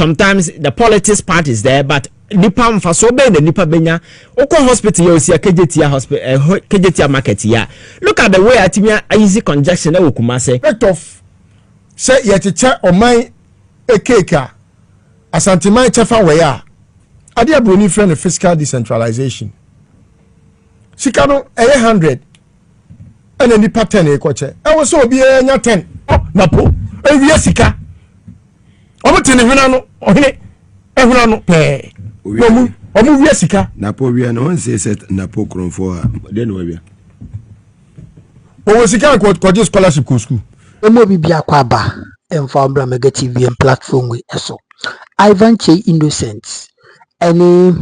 sometimes the politics part is there, but nipa mfa so be the nipa benya oko hospital you see kejetia hospital kejetia market ya. Look at the way atimia easy congestion e Kumasi. Right off say yetiche oman ekeka asantiman chefa we ya ade abroni friend fiscal decentralization sika no 100 and nipa 10 e kwache e wo so obi enya 10 na po e wie sika omutene hwena no ohene ehwena no pe omu wie sika na po wie no onse set na po kronfo a de no wie o sika ko scholarship ko school emo bibia kwa ba emfa mbra mega TV and platform we eso Ivan Kyei Innocent any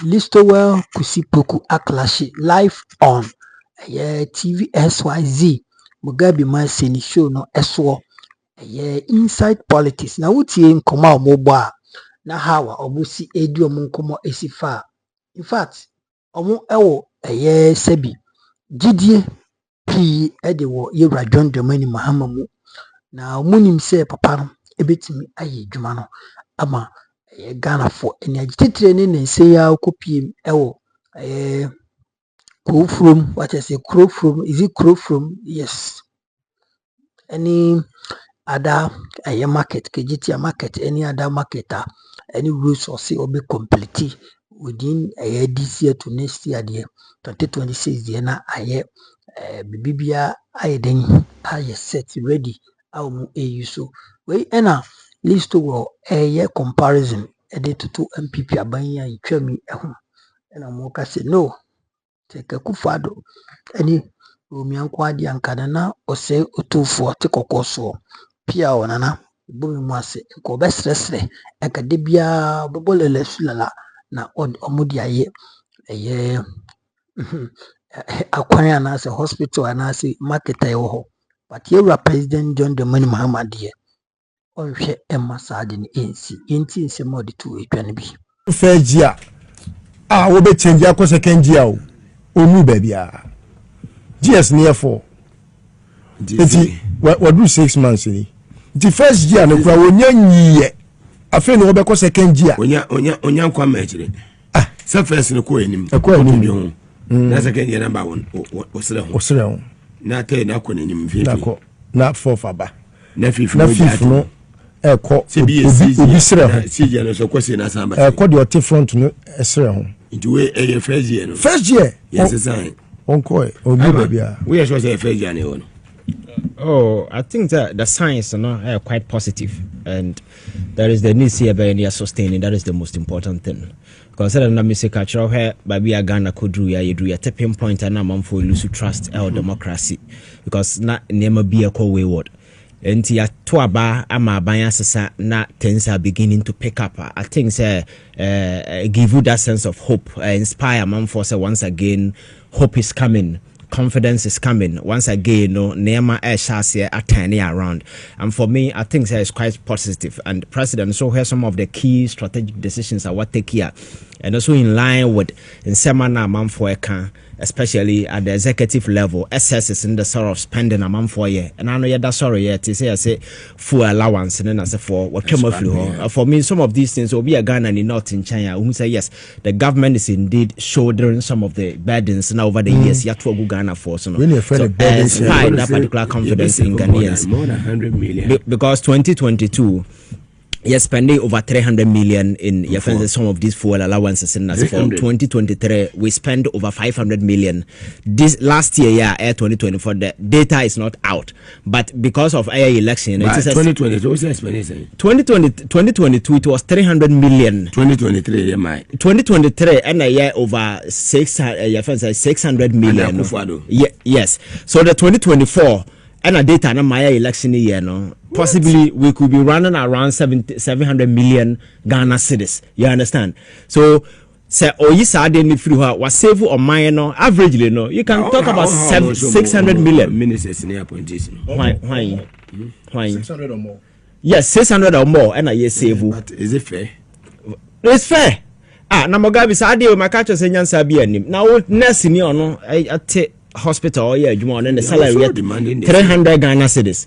Listowel Kusi Poku Clashed live on TV SYZ Mugabe man seni show no eso inside politics na wutie nkoma omogba na hawa obusi edi omunkomo esifa in fact omu ewo sebi gidie pi edewo yewra John Dramani Mahama mu na omunim se papa no ebetimi aye dwuma no ama Ghana for eni agititre ne nse ya okopiem ewo Kuffour what I say Kuffour is it Kuffour yes any other market kejitia market any other marketer any rules or say obe complete within this year to next year there 2026 there na bibia den set ready mu so we na list wo comparison to NPP abanya itwami eho na mo ka say no take Kuffour any omianko ade ankana na ose otufo tekokoso pia onana bumi mwase ko besresre ekade bia bobolele sulala na omudi aye akwanya na se hospital anase market ayo but here president John Dramani Mahama de onhwe emasade ni enti se mod to etwane bi fejia wo be change akọ second year o onu babia GS near 4 what do 6 months ni the first year no kwa wonya nyiye afi no be ko second year onya kwa mechire se first no ko enim na second year number 1 osire na te na ko enim fi na 4 faba na 5 no eko obi sire ho sije no so kwese na samba eko de oti front no esire ho nti we first year no first year yes sign onko obi babia we are sure say first year no. Oh, I think that the signs are quite positive, and there is the need here by sustaining. That is the most important thing. Because I don't miss a culture here, but we are Ghana could do a tipping point and I'm for lose trust our democracy because not never be a co-wayward. And ya tuaba ama bayasasa na things are beginning to pick up. I think give you that sense of hope, inspire man for once again. Hope is coming. Confidence is coming once again. No, Nema Eshasi are turning around, and for me, I think that is quite positive. And the president so here some of the key strategic decisions are what take here, and also in line with in Semana Mamfoeka, especially at the executive level. SS is in the sort of spending a month for year, and I know that's sorry yet to say I say full allowance and then I say for what came off for me. Some of these things will be a Ghana and not in China who say yes, the government is indeed shouldering some of the burdens now over the years. Yet to Ghana for so inspire that particular confidence in Ghanaians. More than 100 million because 2022. You're spending over 300 million in some of these fuel allowances in for 2023. We spend over 500 million. This last year, 2024, the data is not out. But because of our election, it is 2022, it was 300 million. 2023, 2023, and a year over 600 million. Yes. So the 2024. And a data na my election year no possibly we could be running around 700 million Ghana cedis. You understand? So say oyisa de ni free was save on my no averagely no you can talk about 600 million ministers in appointees. Why 600 or more. Yes, 600 or more and a year save. But is it fair? It's fair. Na Mugabe say ade o makacho say nyansa bi anim. Na nurse ni ono I take hospital, yeah, you want and the salary 300 Ghana cedis.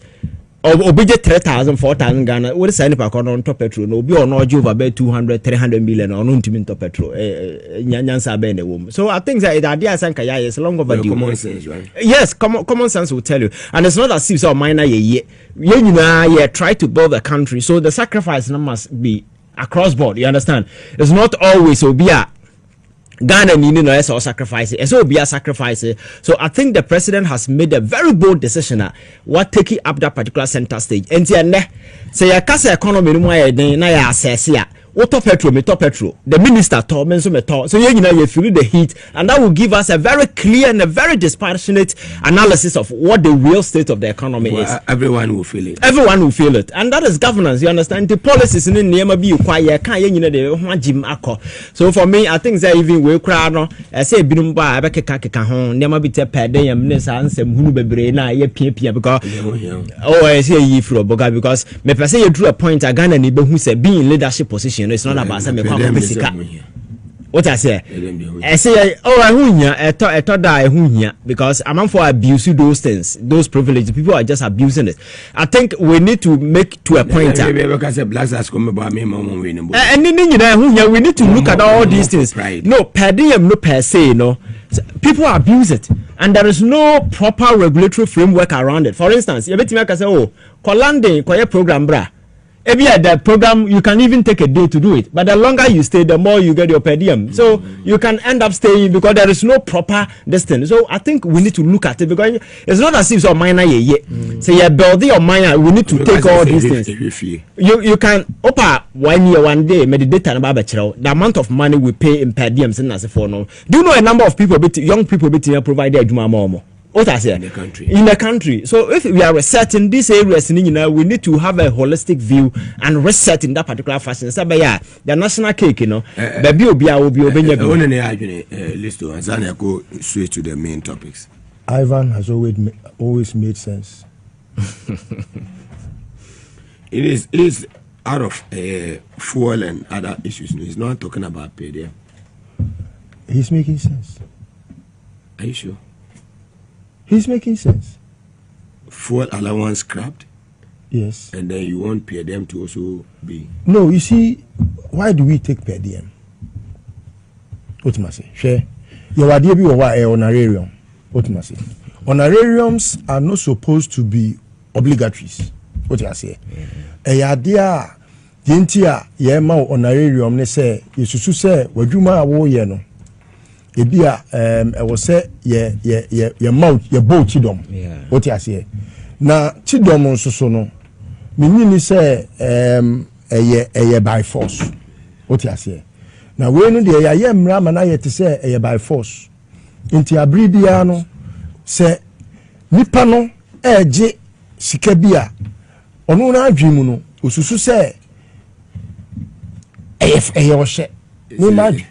obije 3,000 4,000 Ghana what is any pa on top petrol no be or no over about 200 300 million or no top petrol nyansa be na wom. So I think that the idea sanka ya is long overdue. Common sense, right? Yes, common sense will tell you, and it's not as if so minor ye try to build a country, so the sacrifice must be across board, you understand? It's not always obia Ghana need no so sacrifice it. So be a sacrifice. So I think the president has made a very bold decision what taking up that particular center stage. And say a casa economy no more na ya assess ya. Top petrol, me top petrol. The minister told me so me talk. So you feel the heat, and that will give us a very clear and a very dispassionate analysis of what the real state of the economy is. Everyone will feel it. Everyone will feel it, and that is governance. You understand? The policies in the name of you quiet. Can't the Jim Akko. So for me, I think that even we crowd no. I say binumba abeke kaka hon. Nema be te pede yam nesa ansem hunu bebre na ye pia because I say ye fro boga because me person you drew a point again ni be who say being in leadership position. It's not about some what I say. I say, oh, I thought that I because I'm for abuse those things, those privileges. People are just abusing it. I think we need to make to a point. And then we need to look at all these things. No, per diem, no per se, no. People abuse it, and there is no proper regulatory framework around it. For instance, you bet me I say, oh, Kolande, Koye program, bra. The program you can even take a day to do it, but the longer you stay, the more you get your per diem. So you can end up staying because there is no proper distance. So I think we need to look at it because it's not as if it's minor So you're building your minor. We need to take all these things. You can open 1 year 1 day meditate and the amount of money we pay in per diem. Do you know a number of people, young people, provide their more? What I say in the country. So if we are resetting these areas, we need to have a holistic view and reset in that particular fashion. So, the national cake, baby will be Listowel, and then go straight to the main topics. Ivan has always made sense. It is out of fuel and other issues. He's not talking about pay there. He's making sense. Are you sure? He's making sense. Fuel allowance scrapped? Yes. And then you want per diem to also be? No, you see, why do we take per diem? What must I say? Share. Your idea be honorarium. What must I say? Honorariums are not supposed to be obligatories. What I say? A idea, the entire yema honorarium, they say, you should say, what you ma wo ye no. Ebia I was say your mouth your boat chidom. What you say? Na chidom so no. Me say a by force. What you say? Na we no dey ya mra ma na yet say a by force. Inti abri bia no say nipa no eje sika bia ono na adwemu no osusu say ohye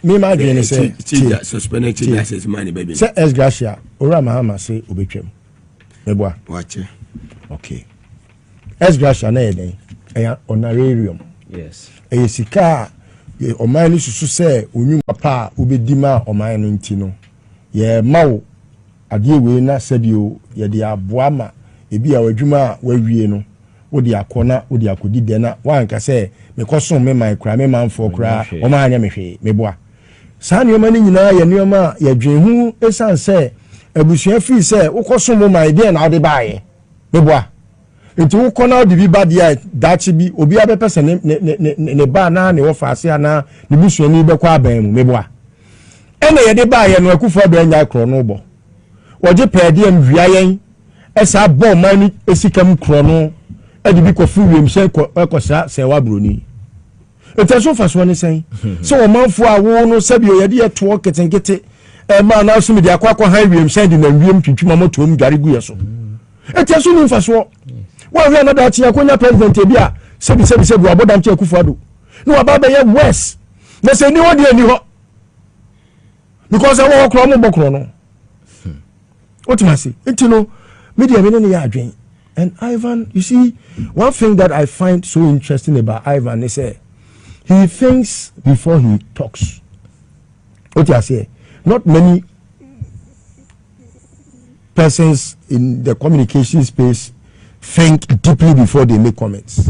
me imagine say suspended chief money baby say es gracia ora Mahama say obetwam meboa watch okay es gracia na yeden honorarium yes sika oman ni susu say onwuma pa obedima oman no nti no ye mawo ade we na sabio ye de aboa ma ebi a wadwuma wawie no wodi akona wodi akodi de na wanka say me koso me man kra me man fo kra o ma anya me hwe me boa saa ne ma ni nyina ye neoma ye dwenhu esan say abusua fi say wo koso mo man de na ade baaye me boa enti wo kona odi bi ba dia dachi bi obi abepese ne ba na ne wo faase ana ne busua ni be kwa aban mu me boa ene ye de baaye no Kuffour do anya kro no bo woje pede am wia yen esa bo man ni esikam kro no edi bi ko fu wiem se ko sa se wa broni etaso faso ne sen so o manfo a wo no sabio ye de to ketenkete ma na so me de akwa han wiem se de na wiem twitwuma moto om dware gu ye so etaso ni faso wa wi na da tia konya president bi a sebi abodam tia Kuffour do no aba be ye west na se ni wodi ani ho because I walk from Bokrono. What must I say? Intino, media many adwen. And Ivan, you see, one thing that I find so interesting about Ivan is he thinks before he talks. What I say? Not many persons in the communication space think deeply before they make comments.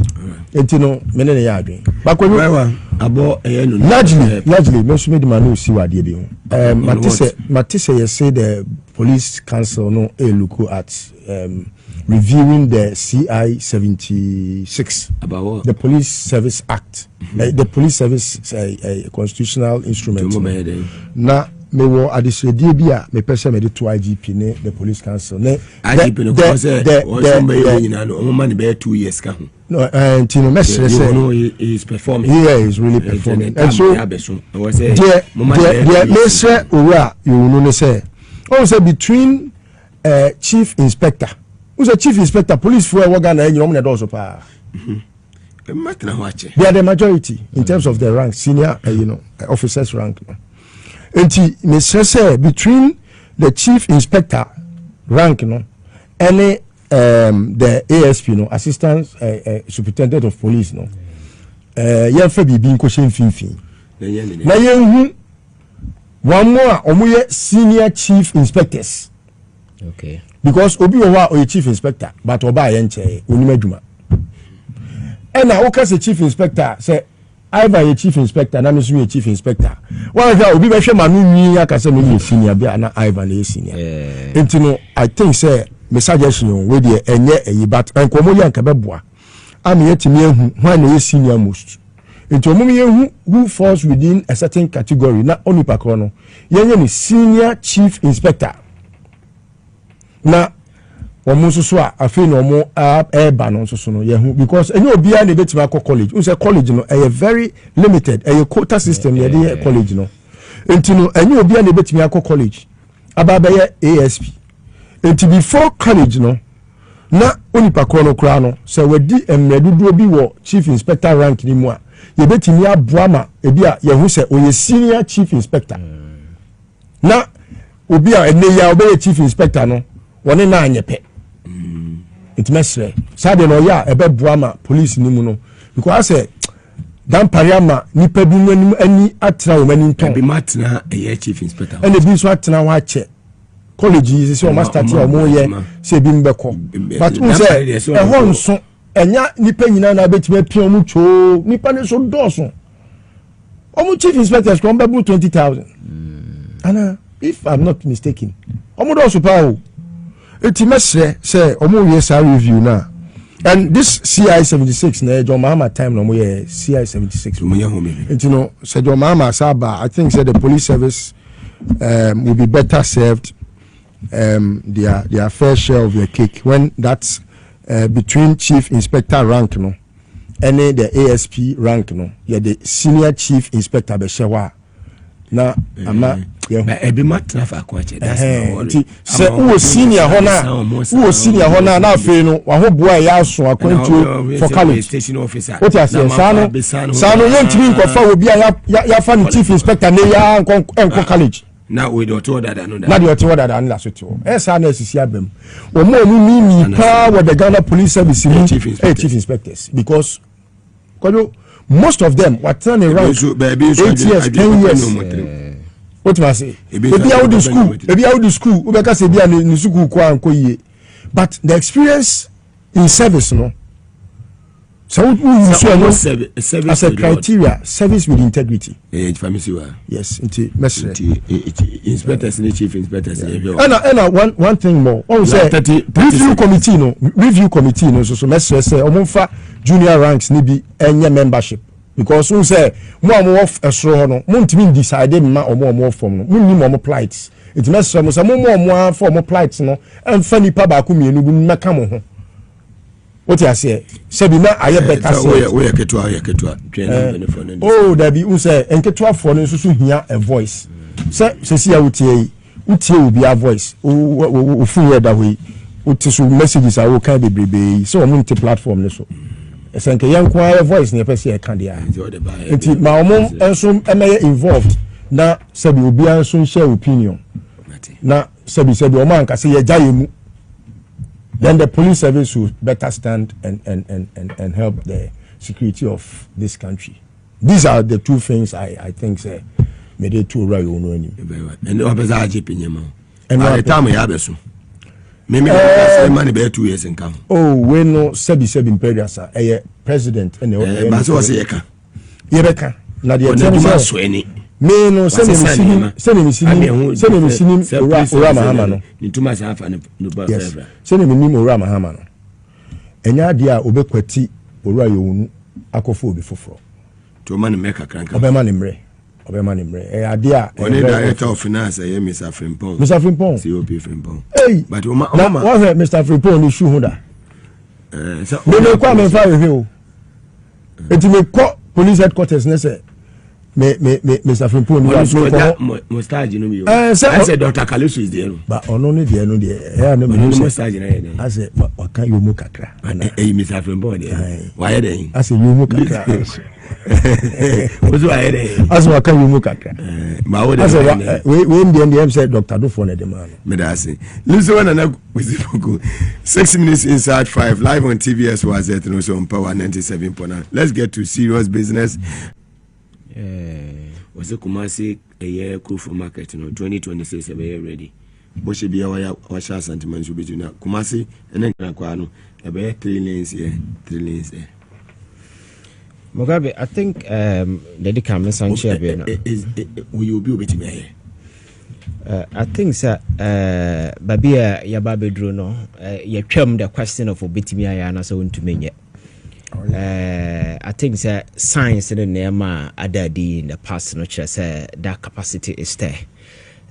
And you know, many yarding. But when largely, most made man see what they do. Matisse say the police council no look at reviewing the CI 76 about what? The Police Service Act, the Police Service constitutional instrument. Now, me wo adisredi bia me pese me de to IGP ne the police council ne IGP no ko say o so be nyina no o man be 2 years ka ho no and you know mestre say he is performing is really performing and so the mestre owura you know ne say o say between chief inspector who's a chief inspector police for we Ghana nyina na do so pa they are the majority in terms of the rank senior officers rank no. And me say between the chief inspector rank no any the ASP no assistant superintendent of police no yen fa bibi nko hye mfimfin na yen hu one more omoye senior chief inspectors okay because obi wa o chief inspector but oba yen che onima adwuma na o ka say chief inspector say Ivan chief inspector na me so chief inspector one of obi be hwe manu nwi aka say me senior bia na Ivan e senior entino I think say me suggestion we dey enye eyi but enkomo ye nka beboa am yetimi ehu when na senior most enti omum ye hu who falls within a certain category na onipa ko no yenye ni senior chief inspector na omo so a afi no omo eba no so no ye hu because enye obia na betima akọ college we say college no very limited quota system ye dey college no enti no enye obia na betima akọ college ababa ye ASP enti before college no na onipa ko no kra no say wadi emredudu bi wo chief inspector rank ni mu a ye betimi aboa ma ebia ye hu say oye senior chief inspector na obia eneya obeye chief inspector no woni na anyepe it mesre sade no ya ebe buama police ni mu no because say dan pariama nipa bi mu ani atra wo mani nton bi matna chief inspector and bi so atna wa che college is so master ti o mo ye se bi mbeko but u say e hon so enya nipa nyina na betima pia mu cho nipa ne so doso omo chief inspectors come back 20,000 ana if I'm not mistaken omo doso pa o eti mesre say omo we review na and this CI 76 na John Mahama time no mo ye CI 76 mo ye home eti no say John Mahama saba I think say the police service will be better served their fair share of the cake when that's between chief inspector rank no any the ASP rank no yeah the senior chief inspector be shewa na ama ebi matna fa ko che that's say who senior hona na afi no wa ho boa ya aso akwantu for college station officer what you say sano yentimi nkofa obi ya fa ni chief inspector ne ya enko college na we do to dada no da na de to dada na so to esa na asisi abam o mo ni pa with the Ghana police service chief inspectors because most of them were turning around 8 years 10 years what must say ebi out the school we be say bia ni school ko anko yie but the experience in service no so we service as a criteria service with integrity yes into message inspectors and chief inspectors and one thing more on say review committee no so message say omonfa junior ranks ni bi enye membership because we say mo off esro no mo ntimi decide ma omo form no mo ni mo plights it message mo say mo for mo plights no emfa nipa ba ko mienu bu meka mo ho what you say sebi na aye better say we ketua oh there be who say enketua for no so hia a voice say see ya utie obi a voice o fu we da we utie so messages are okay bebrebe so o munti platform ne so esenke yanko a voice ne pese e kan dia enti ma omo enso emeye involved na sebi obi anso share opinion na sebi o man ka say ye jaye mu then the police service will better stand and help the security of this country. These are the two things I think say made it too right on any. And no bezaji pinyama. And by the time we have so. Maybe money be 2 years in come. Oh, we no sebi imperial sir. President and but so was yeka. Yebeka. Na the attention. Me no send me Ora Mahama no. Ni too much half and no ba forever. Send me Ora Mahama no. Enya dia obekwati Ora Yonu akofo obi foforo. To man make a crank. Obema nimre. Adia only director of finance Mr. Frimpong. Mr. Frimpong. COP Frimpong. Hey. But what Mr. Frimpong ni shoe holder. So me kwa me fa we o. Enti me ko police headquarters ne say me Mr. Frimpong ni mustaji no mi o. I said Dr. Kalisu is there. But ono ni there no there. Eh no me mustaji na there. I say waka yo mu kakra. Mr. Frimpong there. Why there? I say yo mu kakra. As what can you look at? We in the end said Dr. Dufo ne demand. Medasi. Listowel Kusi Poku. 6 minutes inside 5 live on TVS was it and also on Power 97.9. Let's get to serious business. Was the Kumasi a year Kuffour market 2026 ready. What should be our sentiments between Kumasi and then Kwano about 3 lanes here, 3 lanes there. Mugabe, I think the camera sanction will you be with me? I think sir Babia Yababe Druno you term the question of Obitimia and so to me. I think sir science in the name Adadi in the past nurture say that capacity is there.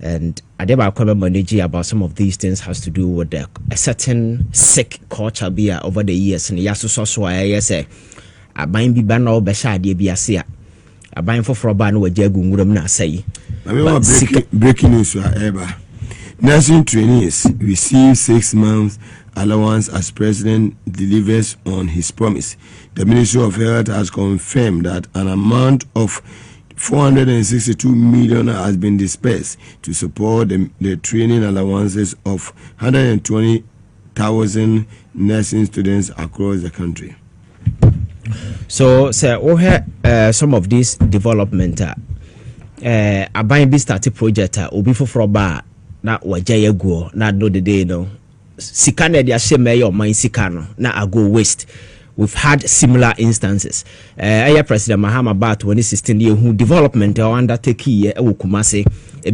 And I never manage about some of these things has to do with a certain sick culture be over the years and yasu I say aban bi ba na obesha ade bi ase a aban foforo ba na wajagu nguram na asai. Breaking news ever. Nursing trainees receive 6 months allowance as president delivers on his promise. The Ministry of Health has confirmed that an amount of 462 million has been dispersed to support the training allowances of 120,000 nursing students across the country. So, sir, some of this developmental, a buying be started project, obi for bar, na wajaya go, na no the day no. Sikane dia sheme your mind sikano, na I go waste. We've had similar instances. President Mahama about 2016 year who development or undertake here Kumasi,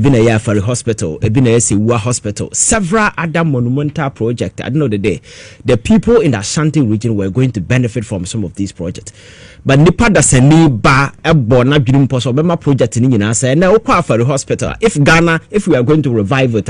been a year for the hospital, been a Siwa hospital, several other monumental projects. I don't know the day. The people in the Ashanti region were going to benefit from some of these projects. But nipa da seni ba ebo na dwunim poso be ma project ni nyina say na okwa for the hospital. If Ghana, if we are going to revive it,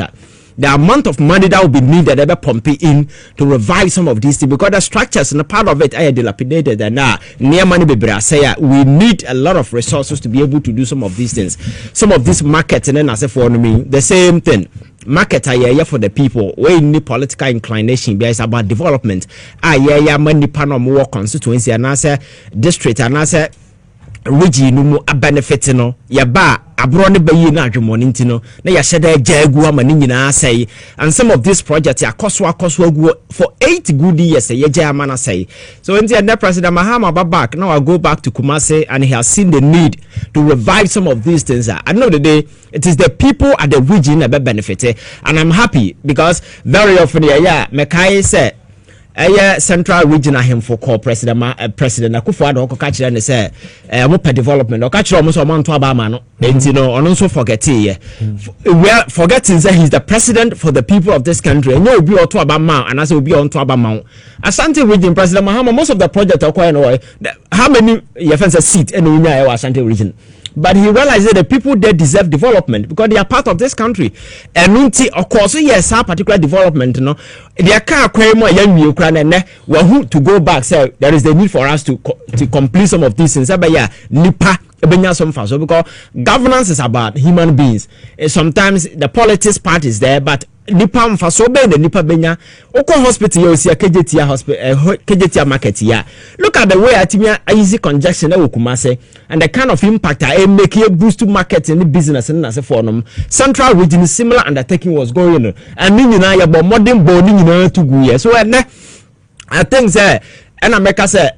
the amount of money that will be needed ever pumping in to revive some of these things because the structures and a part of it are dilapidated and near money be say we need a lot of resources to be able to do some of these things. Some of these markets and then as for me the same thing. Market are for the people. We need political inclination. It's about development. Money panel more constituency and answer district and answer region no a benefit no ya ba abro ne bayi na adwemoni ntino na ya sheda jagu ama ni nyina say and some of these projects are cost for 8 good years ya jama na say so when the president Mahama back now I go back to Kumasi and he has seen the need to revive some of these things. I know the day it is the people at the region that benefit and I'm happy because very often mekai say central region him for call president Kuffour do ka kire ne say mo pe development o ka kire mo so mo nto aba ma no enti no ono so forget we are forgetting that he's the president for the people of this country and you be oto aba ma and as obi onto aba ma Ashanti region president Mahama most of the project okoye how many your fence seat and we are Ashanti region. But he realized that the people there deserve development because they are part of this country. And of course, yes, our particular development, you know, they can't acquire more young Ukraine and who to go back. So there is the need for us to complete some of these things. But yeah, nipa so because governance is about human beings. Sometimes the politics part is there, but nipa mfaso be the nipa benya oko hospital you see kejetia hospital kejetia market here. Look at the way atimia easy congestion na Kumasi and the kind of impact I make a boost to market in the business and as a forum central region similar undertaking was going on and me na ya bo modern body na to go here so I think say and I make say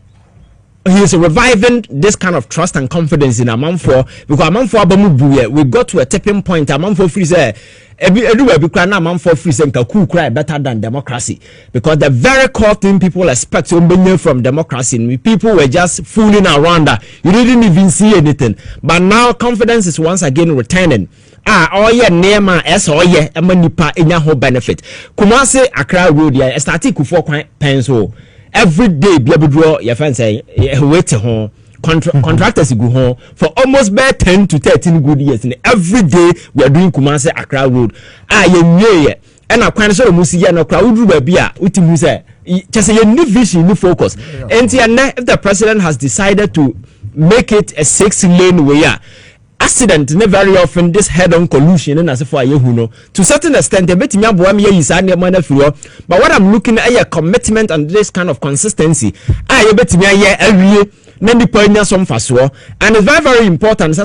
he is reviving this kind of trust and confidence in Amanfo, because Amanfo abamu we got to a tipping point. Amanfo free say everywhere we cry now. Amanfo free say cool cry better than democracy, because the very core thing people expect from democracy, people were just fooling around that you didn't even see anything. But now confidence is once again returning. Oh yeah, Nema S oh yeah, Amanipa enya whole benefit. Kumasi Accra Road yeah, started Kuffour pencil. Every day, be able to draw your friend say, wait home. Contractors go home for almost bare 10 to 13 good years. And every day we are doing Kumasi Accra Road. Yeah. And I can't show Musi and a crowd would be a Utimusa. Just a new vision, new focus. And if the president has decided to make it a 6-lane way, accident very often this head-on collusion and as for you to certain extent but what I'm looking at a commitment and this kind of consistency and it's very, very important.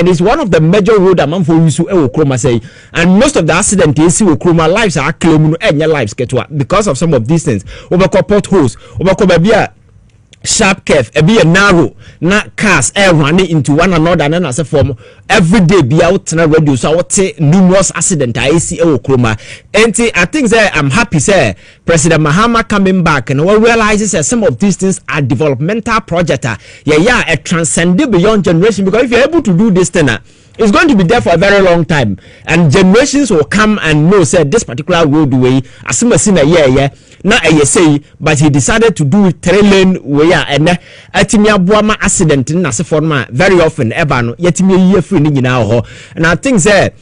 Is one of the major road among for use and most of the accident is lives are claiming lives because of some of these things over potholes over sharp curve, be a narrow, not cars air running into one another, and as a form every day be out and radio. So I would say numerous accident I see Okroma. And I think that I'm happy say President Mahama coming back and we realizes that some of these things are developmental project. Yeah, a transcendent beyond generation, because if you're able to do this thing, it's going to be there for a very long time, and generations will come and know say this particular roadway as soon as not a say, but he decided to do it 3-lane way and atimia buama accident in as a forma very often ebano yetimi year free now. And I think that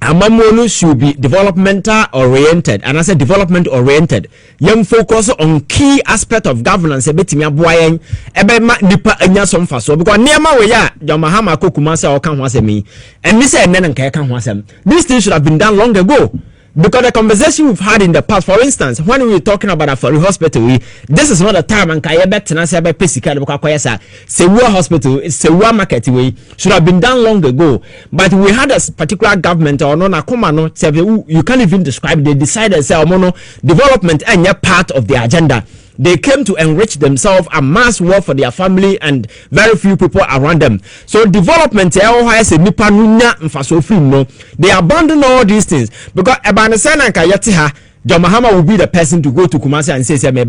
Amamonu should be developmental oriented, and I said development oriented. Young focus on key aspect of governance. Ebetimia buayen ebema nipa enya som faso because niema we ya Mahama ko Kumasi o kan hwasemi and me say enen nka kan hwasem. This thing should have been done long ago. Because the conversation we've had in the past, for instance, when we were talking about Afari Hospital, this is not the time and Sewa Hospital, Sewa Market should have been done long ago. But we had a particular government or no you can't even describe. They decided development and part of the agenda. They came to enrich themselves, amass wealth for their family and very few people around them. So development, they abandon all these things because John Mahama will be the person to go to Kumasi and say, so when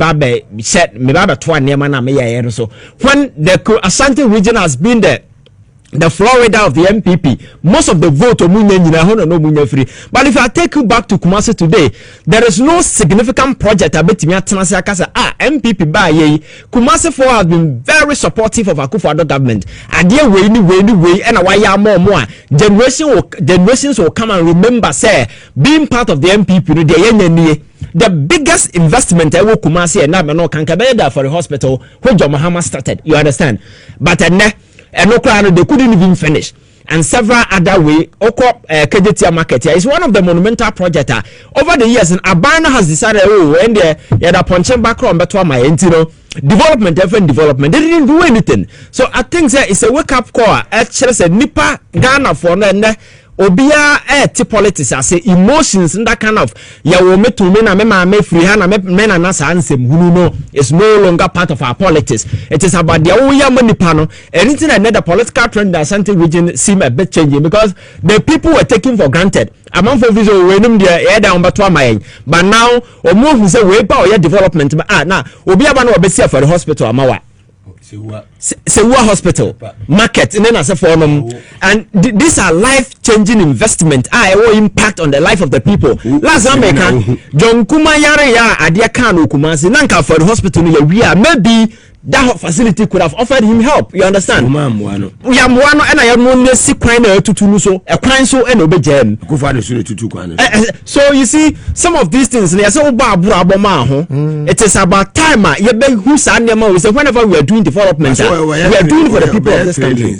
the Ashanti region has been the Florida of the NPP, most of the vote but if I take you back to Kumasi today, there is no significant project NPP by Kumasi 4 has been very supportive of a Kuffour government. And way and more generations will come and remember say being part of the NPP the biggest investment I will Kumasi and now can for the hospital when John Mahama started, you understand, but and no crowd they couldn't even finish, and several other way KJT market is one of the monumental projects over the years, and Abana has decided when they had punching back on better my development development they didn't do anything. So I think that it's a wake up call actually said nipa Ghana for Obia politics I say emotions and that kind of is no longer part of our politics. It is about the Oyamani anything that the political trend that Ashanti region seem a bit changing because the people were taken for granted. Among for visa but now or more who say way power development now Obia Bano for the hospital Amawa. Sewa Hospital market and then as a form and these are life-changing investment will impact on the life of the people. Last American John Kumayare ya adia kanu Kumasi nanka for the hospital maybe that facility could have offered him help. You understand? We are one and I am only sick crying to so a crime so and obey jam. So you see some of these things it is about time who's whenever we are doing development we are doing for the people of this country.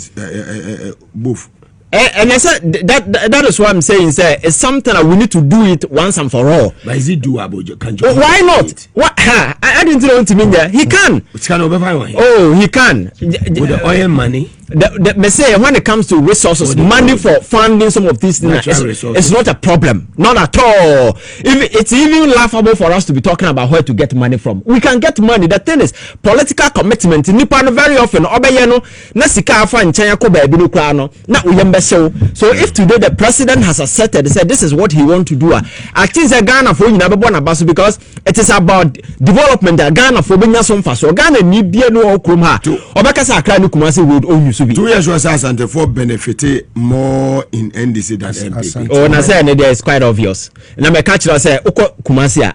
Both. And I said that is what I'm saying, sir. It's something that we need to do it once and for all. But is it doable? Why not? What? I didn't know to mean that he can. Oh, he can. With the oil money. me say when it comes to resources, money for funding some of these things, it's not a problem, not at all. It's even laughable for us to be talking about where to get money from. We can get money. The thing is political commitment. Nipa very often obeyeno na sika afa nchen ko ba bi no kra no na uyembe sew. So if today the president has accepted, he said this is what he want to do, I think Ghana for nyina bebo na baso, because it is about development. Ghana for benya so mfa so Ghana ni bia no okrom ha obekasa akra ni Kumasi road o use bi 2 years was Asante for benefit more in NDC than NPP. Oh, na say there is quite obvious. Na me catch you say uko Kumasi a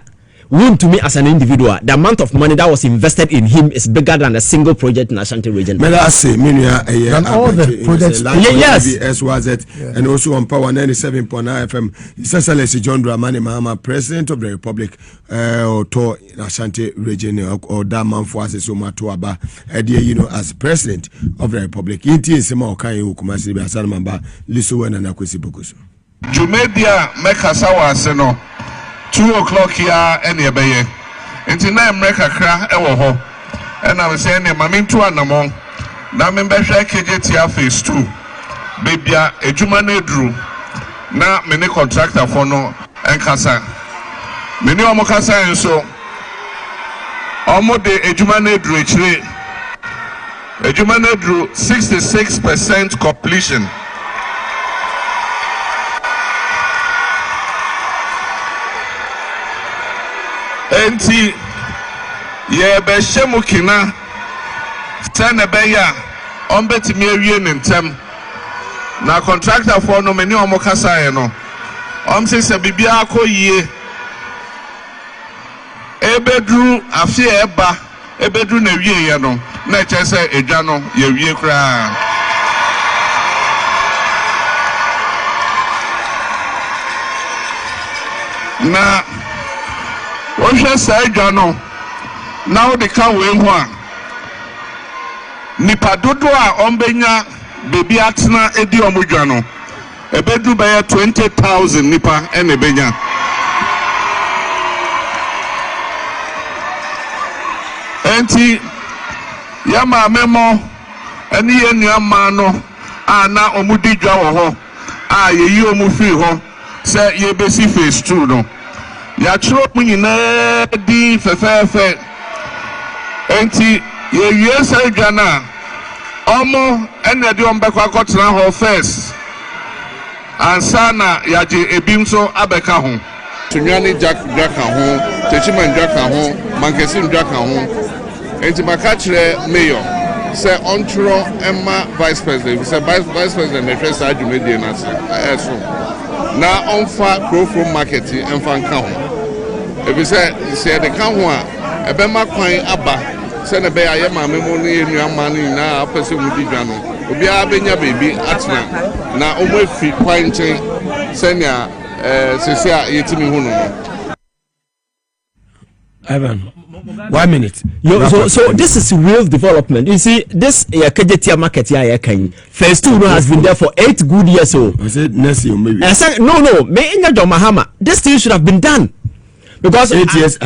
wound to me as an individual, the amount of money that was invested in him is bigger than a single project in Ashanti region. May I say, and all the projects, yes, was it, and also on Power 97.9 FM. His Excellency John Dramani Mahama, President of the Republic, or to Ashanti region, or that man for us, so much to Aba, as President of the Republic. It is a more kind of Kumasi, Asanmamba, Listowel and Kusi Poku. Jumedia Mekasawa Seno. 2 o'clock here, any obey. Until now, America cra, ewo and I was saying, Mammy, 2 and among. Now, member KJTR phase 2. Baby, a Jumane drew. Now, many contractor for no and Casa. Many Omokasa and so. Almost the Jumane drew, a Jumane drew 66% completion. Enti ye be shemu kina sene be ya on betimi awie ne ntem na contractor for no many omo kasa ye no se bibia akoyie ebedru afie eba ebedru na wie ye no na chese edwa no ye wie kra na what shall say, Jano? Now they can't win one. Nipadudua ombenya baby atina edi omujano. Ebedu baya 20,000 nipa enebenya. Enti yama memo eni yenu yamano ana omudijwa woho ye omufi ho se yebesi phase 2 no. Ya chiro munyina di fefefe enti ye yesa Ghana omo ene di ombekwa akotena ho first ansana yaje ebimso abeka ho tunwani jack ho techiman jack ho mankesim jack ho enti makachire mayor say ontro emma vice president say vice president the first adwumedi na so na onfa Kuffour market enfa nka ho ebi say the kan ho a ebema kwan aba say na be aye maame mo ne enu amanu na apese mu didwa no obi abenya bebi atena na omo afi kwan nchen senya sese a yetimi hu no. Ivan, 1 minute. So this is real development. You see, this KJTR market here can phase 2 has been there for 8 good years. So I said next year maybe. No, me in your Mahama. This thing should have been done. Because 8 years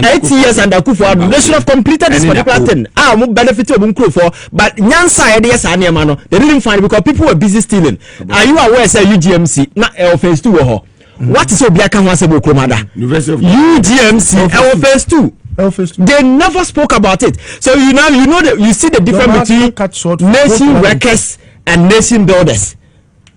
under Kuffour, they should have completed this particular thing. Mo benefit of Kuffour, but Nyansa yes Mano, they didn't find it because people were busy stealing. Are you aware say UGMC na phase 2 ho? What is Obiaka Wasebo Kromada? UGMC phase 2. They never spoke about it. So you see the difference between nation wreckers and nation builders.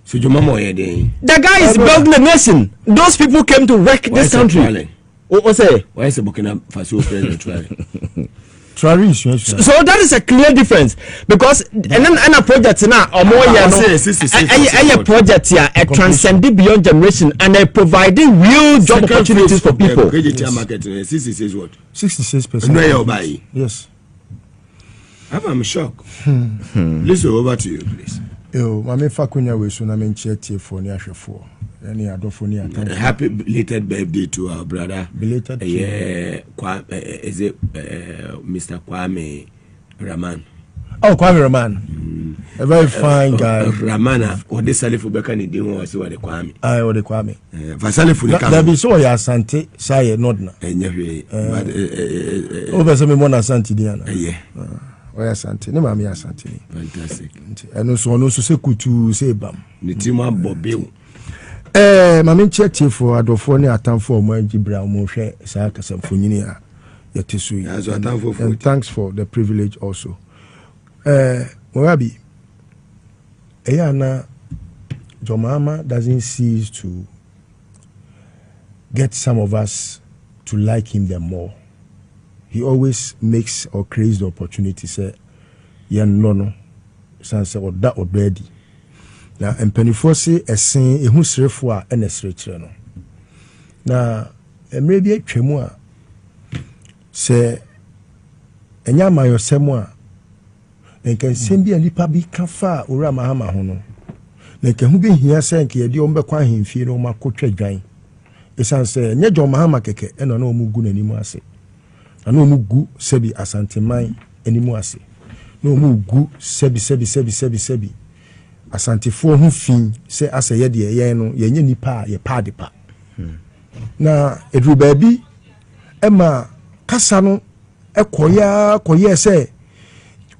So the guy is building a nation. Those people came to wreck this country. What say? Why is the Burkina Faso president trying? So that is a clear difference because and a project now or more a project here transcending beyond generation and they providing real job opportunities for people. Market 66 what? 66%. Yes. I'm shocked. Listen, over to you, please. Mame Fakunya we so na menchie thiéf ni ahwefo. Any adofo ni happy belated birthday to our brother. Belated. Is it Mr. Kwame Raman? Oh, Kwame Raman. A very fine guy. Ramana, or the Salif Beka ni dimu wasi wa de Kwame. Or the Kwame. Salif ni There be so ya Asante, saye not na. Never. Over some more Asante diana. oya Asante ne mami Asante ni fantastic eno so se kutu se bam ni tima bobew mami cheche for adofo ne atamfo o ma gibra mo hwe sa kasamfo nyini a yetesu yi and thanks for the privilege also Morabi Eyana Mahama doesn't cease to get some of us to like him the more. He always makes or creates the opportunity say no sanse or that already. Now empenifo say esen ehu srefo a ene srekire no. Na emre bi atwemu a se enya mayosemu a enkan sembi alipa bi kafa ora Mahama ho no. Na ke hu bi hia se nke ye de ombekwa ahemfie no makotwa dwan. Esan se nye John Mahama keke eno na omugu nanimu ase. Na omugu sebi asanteman animu ase. Na omugu sebi asantifo ho fin se ase ye de ye no ye nye nipa ye pa de pa. Na edru baabi ema kasa no koye se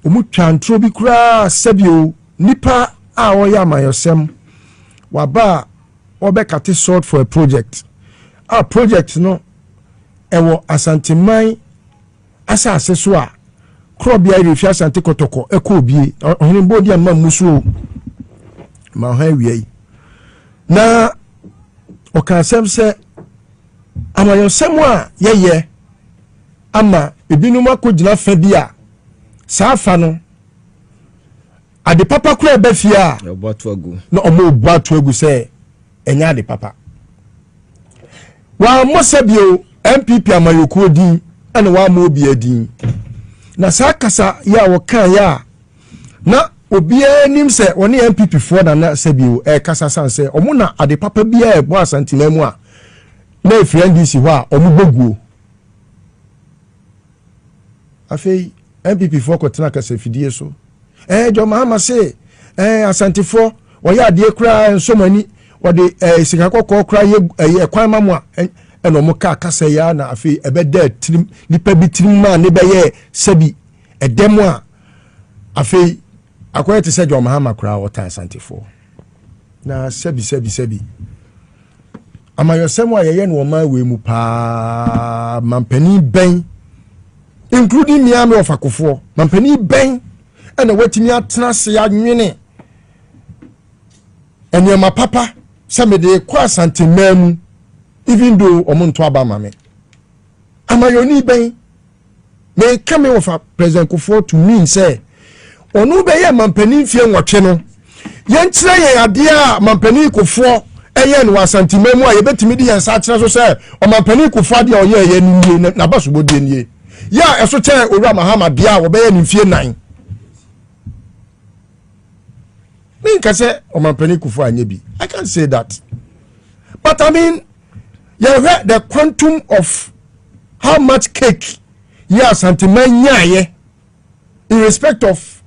omutwa ntro bi kura sebio nipa a oya mayosem waba obekate sort for a project. Our project no ewo asanteman asase so a krobia refi asante kotoko ekobie ohun bodi amma musu ma ha wiei na okansem se amayosem a yeye ama ebinum akogina fa bia sa fa no ade papa kura ba fia oboto agu na omo boato agu se enya ade papa wa mosabio NPP amayoku din ene wa mo obi adin na sakasa ya wokan ya na obi anim se woni NPP fo na sabio kasa sanse omo na ade papa bia ebo asantina mu a na efriend si ho a omo boguo afei NPP fo ko tena kasa fidie so John Mahama se asantifo wo ya ade kura nsomani wode sika kokko kra ye kwan mamu a eno mo ka kasa ya na afi ebeda trim nipa bi trim ma ne be ye sabi edemo a afi akoye te se John Mahama kra wota asantifo na sabi amayosemo a ye no ma we mu pa mampani ben including Miami of Kuffour mampani ben ena watimi atena se ya nwene enyama papa samede kwa santimam even though omuntu abama me amayoni ben me come with President Kuffour to mean say onu be ye mampani fie nwotwe no ye nkyere ye ade a mampani Kuffour eye no santimam a ye betimi de yensa kyere so say o mampani Kuffour ade a oye ye ni na basobo de nie ya eso kyere owura Mahama bia wo be ye ni fie nan me can say Omampani Kuffour anyebi. I can't say that. But I mean, you heard the quantum of how much cake yes antiman nyaye in respect of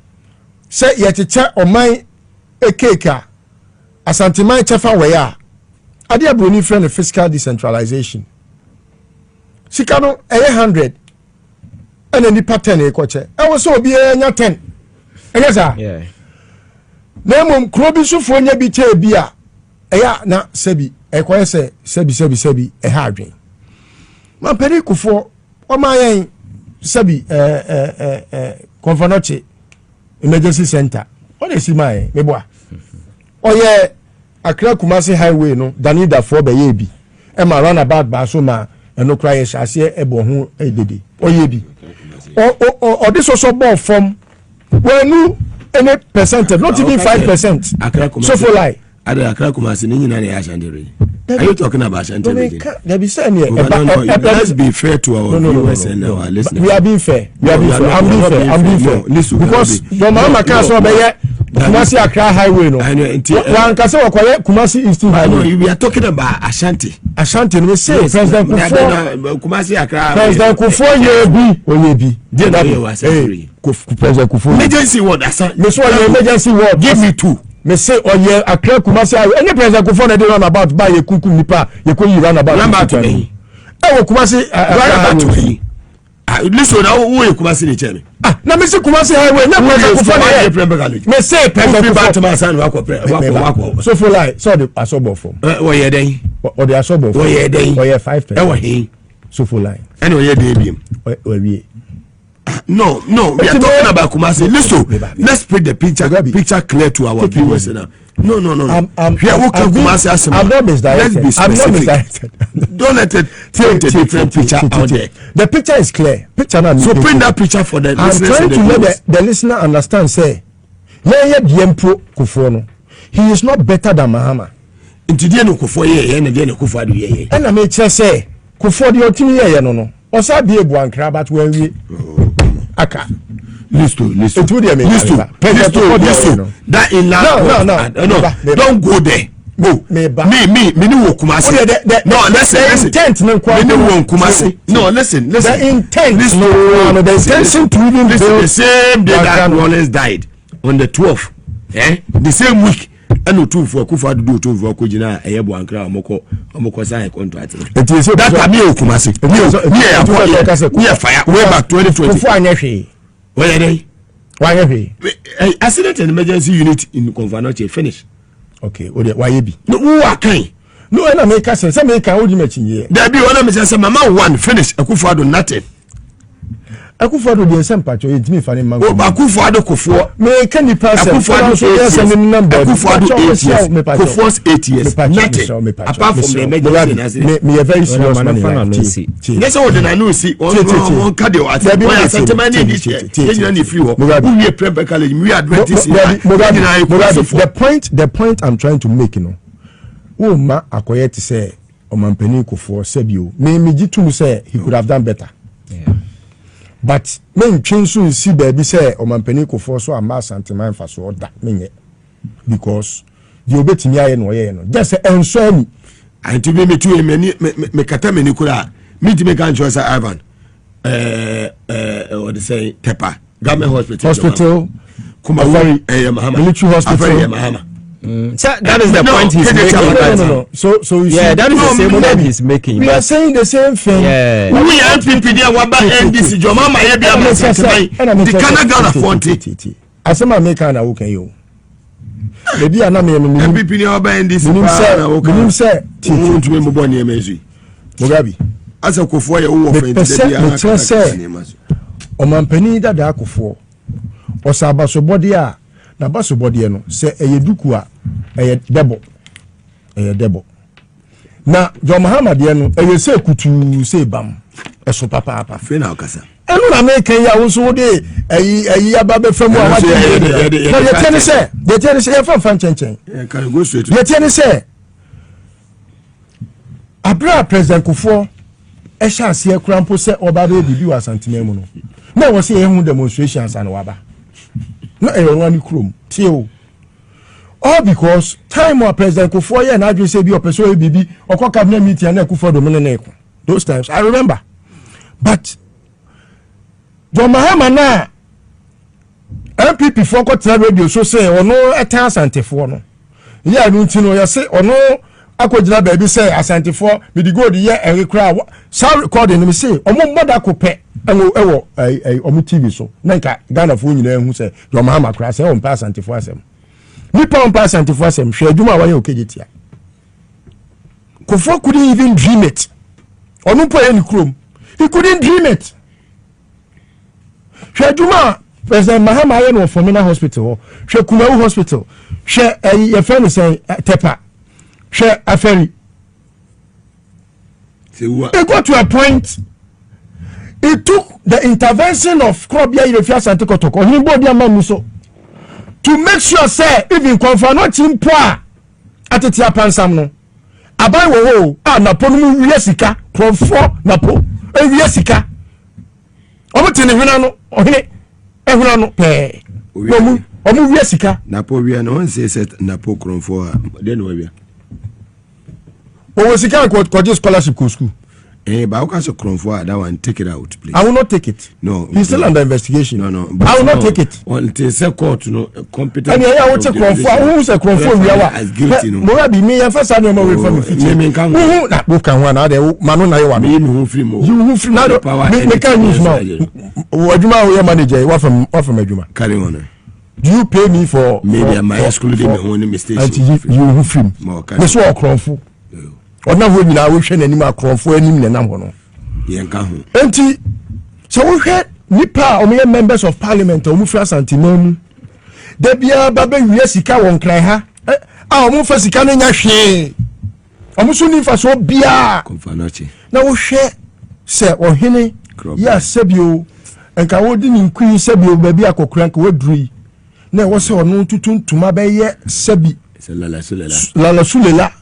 say yeticha or my a cake as antiman chefa we are. Ade abroni friend fiscal decentralization. Sikano 100 and any pattern e kwache. I was so be nya 10. Yes yeah. Nemum krobi sufo nya bi che bia eya na sabi ekwaye se sabi ha adwen Mampani Kuffour o ma yen sabi Konfanoche emergency center o dey see my meboa oye Accra Kumasi highway no danida for be ye bi e ma roundabout ba so ma eno kra ye hyase ebo ho edede oye bi o this also born from wenu any percentage, not even 5%. So for like, Accra Kumasi ni nyina na ya Ashanti. Are you talking about Ashanti? There be saying here. Let's be fair to our viewers and our listeners. We are being fair. I'm being fair. Listen, because the Mahama can't so be Kumasi Accra highway no. One can say Kumasi Eastern highway. We are talking about Ashanti. Ashanti we say President Kuffour. Kumasi Accra. President Kuffour Oyebi. President Kuffour. Emergency word. Emergency word. Give me two. Me say oye Accra Kumasi any President Kuffour na dey run about by yekunku nipa yekoyi run about. Number 2. Kumasi run about 2. Listen, now who you Kumasi ni chemi? Na me say Kumasi highway na President Kuffour. Me say President Kuffour. So for like so the asobo form. What ye dey? Or the asobo form. What ye dey? Or ye 5%. What he? So for like. And what ye dey be? No, we are talking about Kumasi. Listen, let's paint the picture clear to our viewers now. No. We are working Kumasi as I'm not misdirected. Let's be specific. Don't let it paint a different picture out there. The picture is clear. Picture not. So print that picture for the listeners. I'm trying to let the listener understand. Say, Diempo Kuffour no, he is not better than Mahama. Into the no Kuffour ye, and the Kuffour do ye. And I may just say, Kuffour the ultimate ye no. Osa be a buankra, but when we aka. Listen. Listen. That in no. Don't go there. Go. Me no Kumasi. No, listen. Intent no Kumasi. No, listen. The intent. No, the intention to even listen. The same day that Rollins died on the 12th. The same week. And two for Kuffour do to for Kujina Ayabo and Crown Moko sign contract. That are me Kumasi. Me fire way back 2020. Where are they? Why are they? Accident and emergency unit in Konfanoche finish. Okay, why be? No, who are kind? No, and I make us some make a woody matching here. There be one of them, Mama one finish a Kuffour do nothing. Kuffour do the same patch, it's me funny man. Kuffour do Kuffour. Me can the person. Kuffour do 8 years. Kuffour's 8 years. Nothing. Apart from the emergency. Me a very serious man. That's all that I know. See, on cardio. I said, "Why are sentiment in this year? We are prep college. We are Adventist." The point I'm trying to make, you know, ma akoye to say, Omampeni Kuffour sebio. Me jitu say he could have done better. Yeah. But men change soon see baby say Omampeni Kuffour so am sentiment for so that menye because the obetimi aye no ye no just enso ni and to me too me kata me nikura me to make an choice Ivan what they say Tepa government hospital Kumasi Mahama military hospital Mahama. So that is the point he's making. No. So you yeah, see, that is the same point he's making. We are saying the same thing. Yeah. We are NPP there. What about NDC? Your mama here be a the Canada Fonte. As a man make an okay you. Maybe I know me. NPP there about NDC. Minim say. To me mo near me. Mugabe. As a Kuffour you who offend the say. Omampeni da Kuffour. Osaba so body a na baso body no say eyeduku a debo na John Mahama de no say kutu say bam eso papa fe na okasa eno na make ya wo so de ayi ababe famu a wate ye tiene say ye fan chenchen can go straight ye tiene say abra President Kuffour e chance ye krampo say oba be bibi wa santime mu no na wo say ye hu demonstrations and waba no everyone chrome till all because time or President Kuffour and I just say be a person bibi or cabinet meeting and Kuffour domine those times I remember but John Mahama na NPP for got radio so say or no asante for no yeah no ntino ya say or no akojina baby say asante for be the go the year every crowd so recording me say omo mother ko pe ewo omo TV so na nka Ghana fo nyina hu say John Mahama kra say on pass asante for asem nipa on pass asante for asem hwe adwuma wa ye okejetia Kuffour couldn't even dream it onu po any chrome he couldn't dream it hwe adwuma President Mahama ye no Formina Hospital hwe Kumawu Hospital hwe ye friend say Tepa hwe aferi it got to a point it took the intervention of Krobia Irefia Santikotoko Himbo Mamuso to make sure say even Kuffour not impoa atetia pansam no abai wo na ponu wiesika Kuffour na po wiesika obutene hwena no ohene ehwena no pe omu wiesika na po wi na on say set na po Kuffour den wo wi o sika ko scholarship ko school But how can you confirm that one? Take it out, please. I will not take it. No, he's still under investigation. No. I will not take it. Until the court, competent. And I want to confirm who's a confirm. We are as guilty. No, Morabi, me and first time more from the me na book can one other Manu na you me who free more. You who free now. Me can use now. Wajuma we manager. What from Wajuma? Carry on. Do you pay me for maybe my excluding my own mistake? You who free? Me so akronfo. Ona wo nyina wo hwe nanim akronfo anim na nam ho no. Yenka ho. Enti so wo hwe nipa o me members of parliament o mu fra santimamu. Da bia ba ba wie sika won kran ha. O mu fa sika no nya hwe. O mu so ni fa so bia. Konfanochi. Na wo hwe se ohene ya sebio enka wo di ni nkui sebio ba bia akokran ka waduri. Na wo se onu tutuntuma ba ye sebi lala sulela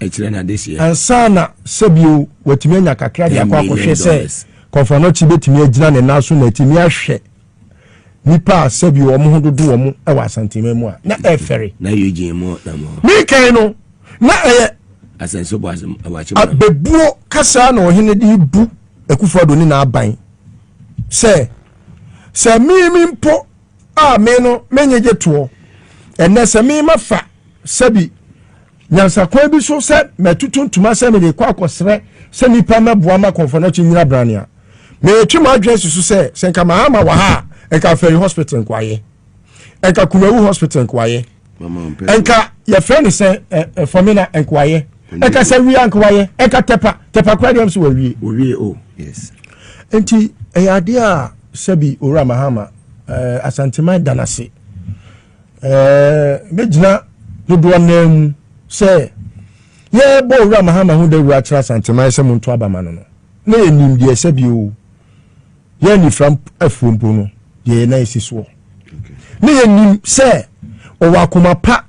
ansana sebio watimi anya kakra dia kwa kohwe se konfanochi betimi agina ne naso na timi ahwe nipa sebio omo hododo omo e wa santima mu a na efere na yegin mo na mo mi kan no na asenso bo asem abache abebuo kasa na ohene di bu Kuffour do ni na aban se mi mpo a me no menyeje to enne se mi mafa sabi nyansa kwa bi so se metutuntuma se me de kwa akosre se nipa meboa ma Konfanochi nyina brania me twema adwensu so se senka Mahama wa ha enka Ferry hospital kwaye enka Kumawu hospital kwaye enka ya friend se Famina kwaye enka se wi kwaye enka tepa kwa dem so wi oh yes enti ade a sabi ora Mahama asantima danase mejina dodo nam se ye bo ora Mahama hu da ura kira santima se muntu abama no na enim de sabi o ye ni from afumpo no ye na isiso na enim se o wakoma pa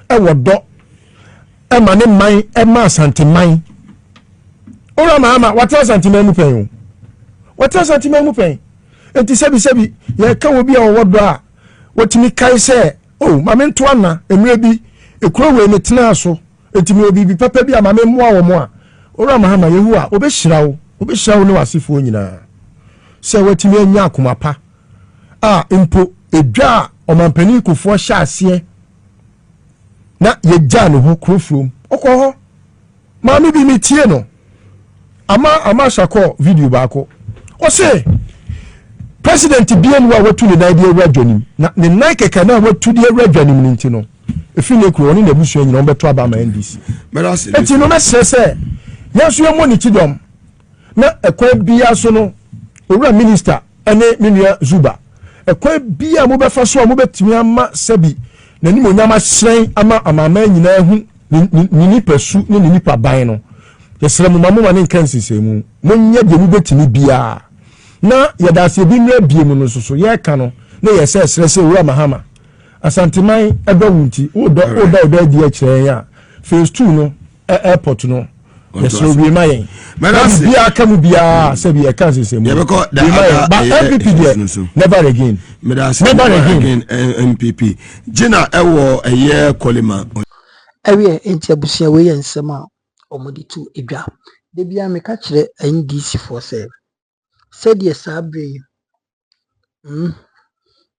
e wodo e ma ne man e ma santiman ora Mahama wata santiman mu pen o wata santiman mu pen enti sebi ye ka wo bia wo do a wotimi kai se oh mame nto ana emre bi ekuro we ne tena so enti me obi bi papa bi mame moa wo mo a ora Mahama yehu a obehira wo ne wasifo nyina se wotimi anya akoma pa a impo edwa omampani Kuffour hya ase na yegya ne ho krofrom okọ mame bi metie no ama shako video baako o se president bienu a watu ne dan de radwanim na ne nan keka na watu de radwanim ni ntino efine kuro oni na busu nyina ombeto aba ma NDC enti no mesese yaso yemo ni kidom na ekwa bia so no owura minister ene menua Zuba ekwa bia mo befa so mo betimi ama sabi na ni mo nyama sren ama amama nyina hu ni nipasu ni nipa ban no yesere mo mama ne nkansisemu mo nya de mo betimi bia na yadase bi nra biem no so ye ka no na yese srese owura Mahama asantiman edowunti odo di a kire ya phase 2 no airport no yesere bi mayen bia ka mu bia se bi e kansisemu NPP never again NPP Gina ewo eye kolima ewe enti abusia we yensem a omodi tu edwa de bia me ka kire NDC for se said yes abre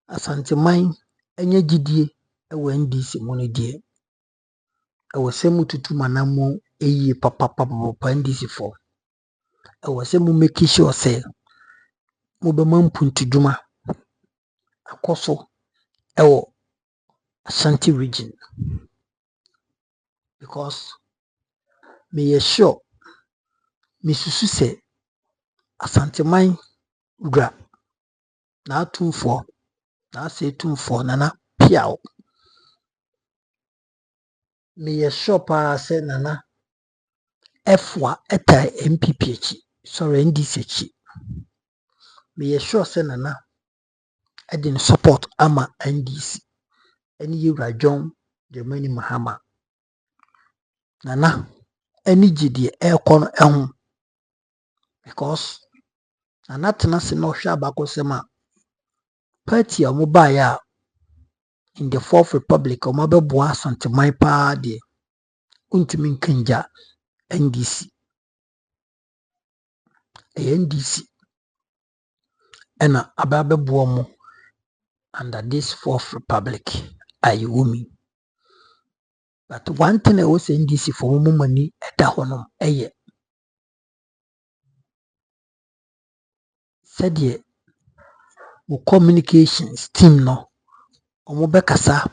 asanteman enye gidie ewe NDC monodie ewe semu tutu manamo eyi papa NDC for ewe semu make sure say mo be mampuntu dwuma akoso ewe Ashanti region because me sure me susu say asanteman gra na atumfo na se tumfo nana piao me shop se nana F1 eta NPP chi sorry NDC chi me sure se nana edin support ama NDC eni yura John the many Mahama nana eni gidie ekon ehun because anatena se no hwa bakosema party a mobile in the Fourth Republic o mabebo asanteman pa de untimi nkanja NDC NDC ena ababɛboa mo under this fourth republic ayewumi. But one thing I was NDC for mo money ɛda hɔ nom ɛyɛ sɛdeɛ mo communications team no ɔmo bɛkasa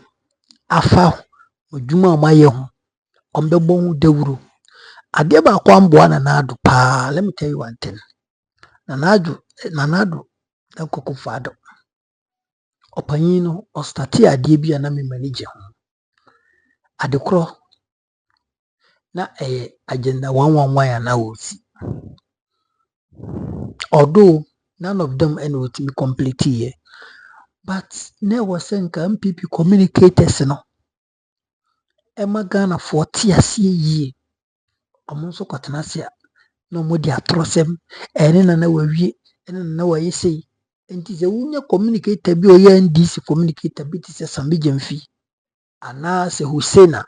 afa adwuma a ɔmayɛ ho ɔmo bɛbɔ ho dawuro. Adeɛ baako amboa Nana-Addo paa. Let me tell you one thing. Nana-Addo na Kuffour ɔpanyin no ɔstarte adeɛ bi a na me m'ani gye ho. Ade korɔ na ɛyɛ agenda 111 a na wɔsi. Although none of them ɛna wɔtumi complete yɛ, but na ɛwɔ sɛ nka NPP communicators no ɛma Ghanafoɔ te aseɛ yie. Ɔmo nso kɔtena ase a na ɔmo de atorɔsɛm ɛne Nana wawie ɛne Nana wayɛ sei. Nti sɛ wonya communicator bi a ɔyɛ NDC communicator bi te sɛ Sambi Gyamfi anaasɛ Hussein a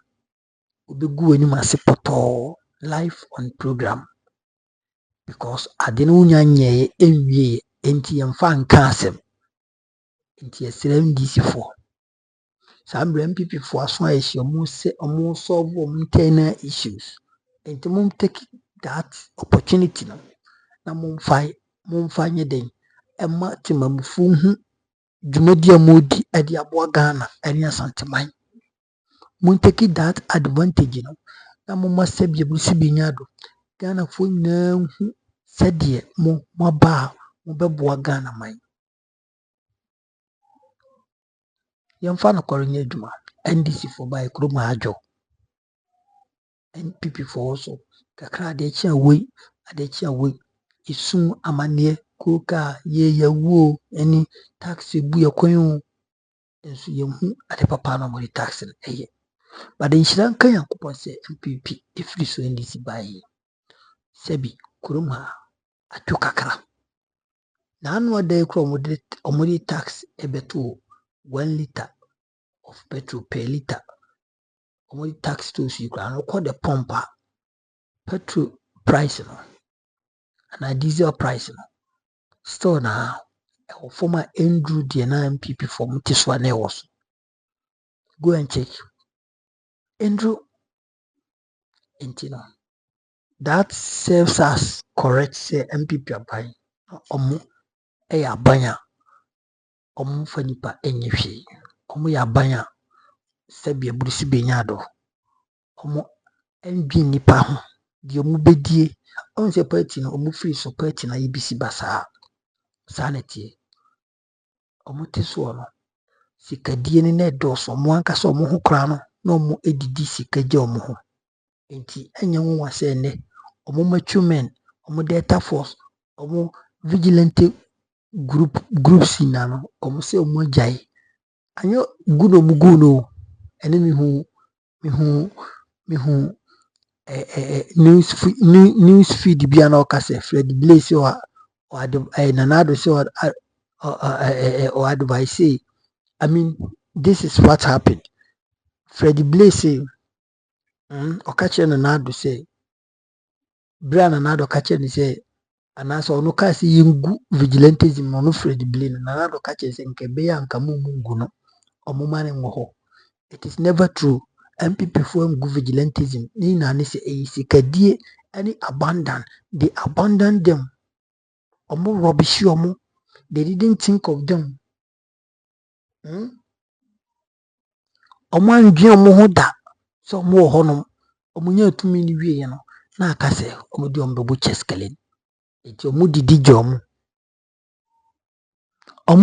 obɛgu w'anim ase pɔtɔɔ live on program because ade no wonya nyɛɛ ɛnwie nti yɛmfa nka asɛm. Nti yɛsrɛ NDC foɔ saa mmerɛ NPP foɔ aso ayɛhyɛ ɔmo solve ɔmo internal issues. Nti mom take that opportunity no na momfa nyɛ den ɛma temamufoɔ hu dwumadi a modi ɛde aboa Ghana ɛne Asanteman. Mon take that advantage no na momma sɛbi eburusi binyado Ghanafoɔ nyinaa hu sɛdeɛ mo aba a mobɛboa Ghana man. Yɛmfa no kɔre nyɛ adwuma. NDC foɔ ba kurom ha adwo. NPP foɔ so kakra adeɛ a wei esum amanneɛ koka yɛwuo ɛne tax bu yɛ kwan o. Nso yɛhu ade papa no mo de tax no ɛyɛ. But nhyira nka Nyankopɔn sɛ NPP efiri so NDC baeɛ. Sɛbi kurom ha adwo kakra. Na ano ada kura ɔmo de tax ɛbɛto 1 litre of petrol per litre. Ɔmo de tax to so kura no kɔ the pump a petrol price no ana diesel price no still na ɛwɔ form a ɛnduru deɛ na NPP form te so a na ɛwɔ so. Go and check. Andrew nti no that serves as correct say NPP aban ɔmo ɛyɛ aban a ɔmo fa nipa ɛnyɛ hwee. Ɔmo yɛ aban a sɛbi eburusi binyado ɔmo ɛndwi nipa ho deɛ ɔmo bɛdie. Ɔmo sɛ party no ɔmo free so party na yɛbisi basaa saa na tie. Ɔmo te so no sikadie ne na ɛdɔɔso ɔmo ankasa ɔmo ho kora no na ɔmo edidi sika gye ɔmo ho. Nti ɛnyɛ nwa sɛ nnɛ ɔmo mature men ɔmo delta force ɔmo vigilante groups na no ɔmo sɛ ɔmo agyae anyɛ gu no ɛne mehu news feed bi a na ɔka sɛ Fred Blaze or Nana-Addo or advice. I mean, this is what happened. Fred Blaze ɔka kyerɛ Nana-Addo sɛ bra Nana-Addo ɔka kyerɛ ne sɛ anaasɛ ɔno kaa sɛ yɛngu vigilantism no Fred Blaze no Nana-Addo ɔka kyerɛ sɛ nka ɛbɛyɛ a nka ngu no ɔmo ma ne nwɔ hɔ. It is never true. NPP foɔ ngu vigilantism ne nyinaa ne sɛ ɛyɛ sikadie ɛne abandon. They abandon them. Ɔmo rubbish ɔmo. They didn't think of them. Ɔmo andwe ɔmo ho da sɛ ɔmo wɔ hɔ nom ɔmo nya tumi ne wie no na aka sɛ ɔmo de ɔmo bɛbɔ cheskelen. Nti ɔmo didi gye ɔmo. I'm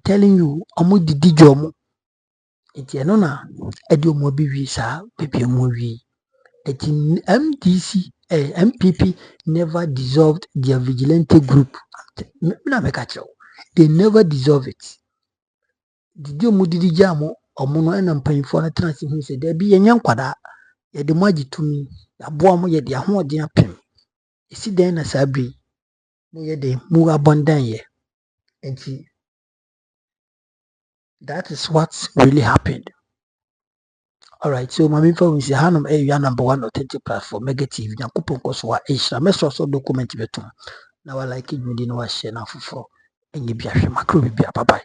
telling you ɔmo didi gye ɔmo. Nti ɛno na ɛde ɔmo abɛwie saa baabi ɔmo awie. Nti NPP never dissolved their vigilante group. Na meka kyerɛw. They never dissolve it. Didi ɔmo didi gye ɔmo no ɛna mpanyinfoɔ no tena ase hu sɛ dabi yɛnyɛ nkwadaa. Yɛde mo agye tumi. Yɛaboa mo yɛde ahoɔden apem. Esi dan na saa bere mo yɛde mo abɔndan yɛ. Nti that is what really happened. Alright, so my info is Hanum a number one authentic platform, negative, Yankupon Koswa, Asia, Meso document betum. Now I like it within our share now for and you be a macro, bye bye.